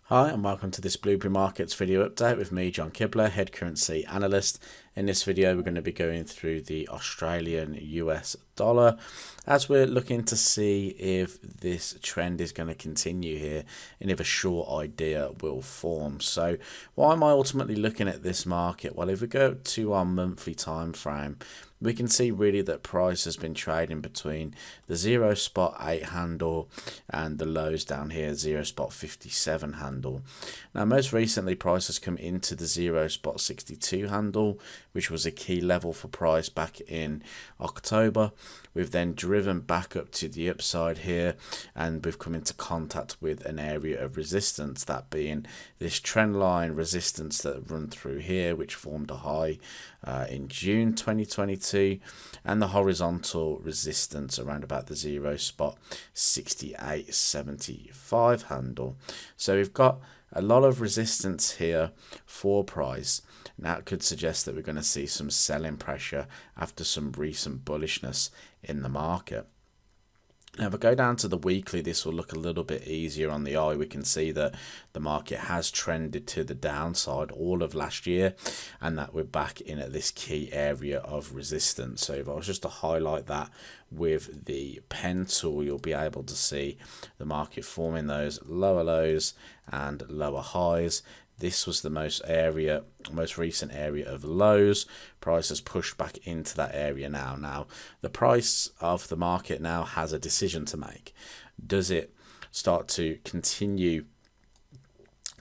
Hi and welcome to this Blueberry Markets video update with me, John Kibler, head currency analyst. In this video we're going to be going through the Australian US dollar as we're looking to see if this trend is going to continue here and if a short idea will form. So why am I ultimately looking at this market? Well, if we go to our monthly time frame, we can see really that price has been trading between the 0.8 handle and the lows down here 0.57 handle. Now most recently price has come into the 0.62 handle, which was a key level for price back in October. We've then driven back up to the upside here and we've come into contact with an area of resistance, that being this trend line resistance that run through here, which formed a high in June 2022, and the horizontal resistance around about the 0.6875 handle. So we've got a lot of resistance here for price. Now it could suggest that we're going to see some selling pressure after some recent bullishness in the market. Now if I go down to the weekly, this will look a little bit easier on the eye. We can see that the market has trended to the downside all of last year and that we're back in at this key area of resistance. So if I was just to highlight that with the pen tool, you'll be able to see the market forming those lower lows and lower highs. This was the most recent area of lows. Price has pushed back into that area now. Now, the price of the market now has a decision to make. Does it start to continue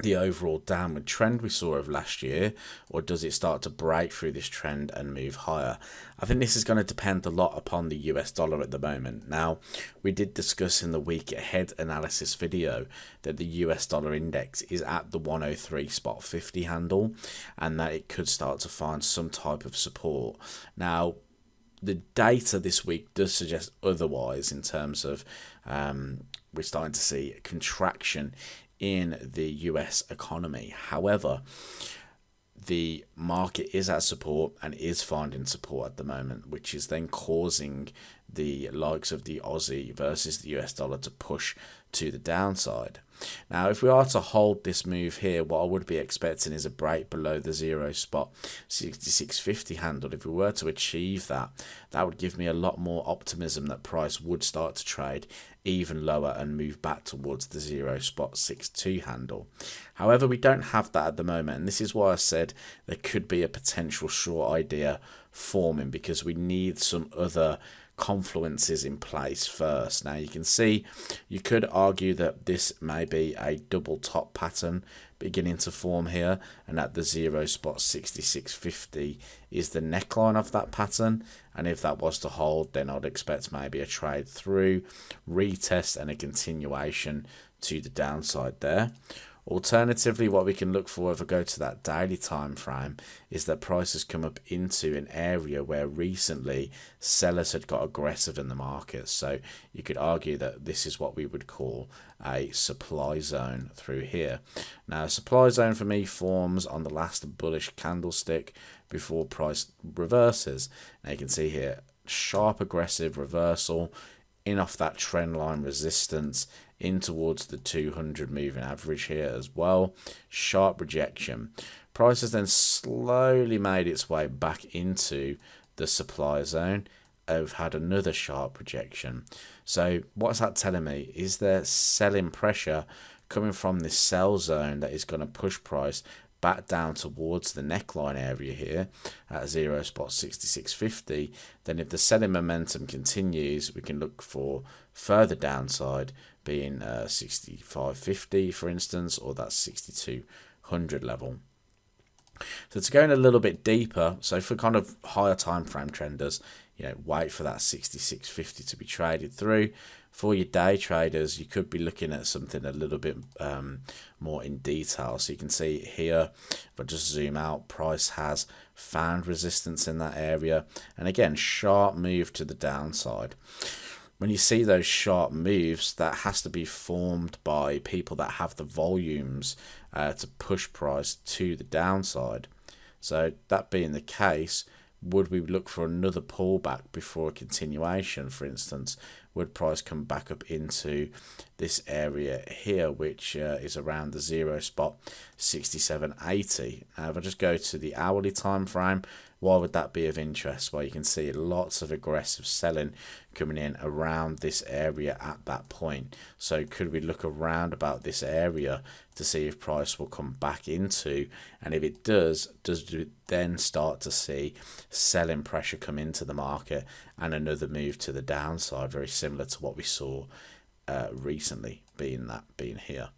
the overall downward trend we saw of last year, or does it start to break through this trend and move higher? I think this is going to depend a lot upon the US dollar at the moment. Now, we did discuss in the week ahead analysis video that the US dollar index is at the 103.50 handle and that it could start to find some type of support. Now, the data this week does suggest otherwise in terms of we're starting to see a contraction in the US economy. However, the market is at support and is finding support at the moment, which is then causing the likes of the Aussie versus the US dollar to push to the downside. Now, if we are to hold this move here, what I would be expecting is a break below the 0.6650 handle. If we were to achieve that, that would give me a lot more optimism that price would start to trade even lower and move back towards the 0.62 handle. However, we don't have that at the moment, and this is why I said there could be a potential short idea forming, because we need some other confluences in place first. Now you can see, you could argue that this may be a double top pattern beginning to form here, and at the 0.6650 is the neckline of that pattern, and if that was to hold, then I'd expect maybe a trade through, retest, and a continuation to the downside there. Alternatively, what we can look for if I go to that daily time frame is that price has come up into an area where recently sellers had got aggressive in the market. So you could argue that this is what we would call a supply zone through here. Now, a supply zone for me forms on the last bullish candlestick before price reverses. Now you can see here, sharp aggressive reversal in off that trend line resistance in towards the 200 moving average here as well. Sharp rejection. Price has then slowly made its way back into the supply zone. I've had another sharp rejection. So what's that telling me? Is there selling pressure coming from this sell zone that is going to push price back down towards the neckline area here at 0.6650? Then if the selling momentum continues, we can look for further downside, being 65.50 for instance, or that 6200 level. So to go in a little bit deeper, so for kind of higher time frame trenders, wait for that 66.50 to be traded through. For your day traders, you could be looking at something a little bit more in detail. So you can see here, if I just zoom out, price has found resistance in that area, and again, sharp move to the downside. When you see those sharp moves, that has to be formed by people that have the volumes to push price to the downside. So that being the case, would we look for another pullback before a continuation? For instance, would price come back up into this area here, which is around the 0 spot 67.80. Now if I just go to the hourly time frame, why would that be of interest? Well, you can see lots of aggressive selling coming in around this area at that point. So could we look around about this area to see if price will come back into, and if it does we then start to see selling pressure come into the market and another move to the downside, very similar to what we saw recently, being here.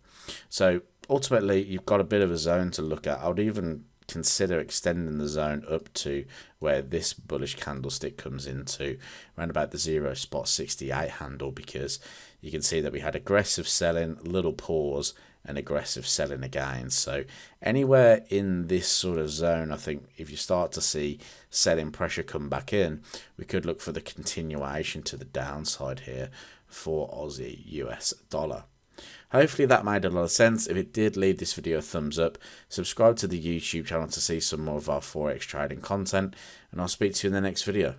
So ultimately you've got a bit of a zone to look at. I would even consider extending the zone up to where this bullish candlestick comes into, around about the 0 spot 68 handle, because you can see that we had aggressive selling, little pause, and aggressive selling again. So anywhere in this sort of zone, I think if you start to see selling pressure come back in, we could look for the continuation to the downside here for Aussie US dollar. Hopefully that made a lot of sense. If it did, leave this video a thumbs up. Subscribe to the YouTube channel to see some more of our Forex trading content, and I'll speak to you in the next video.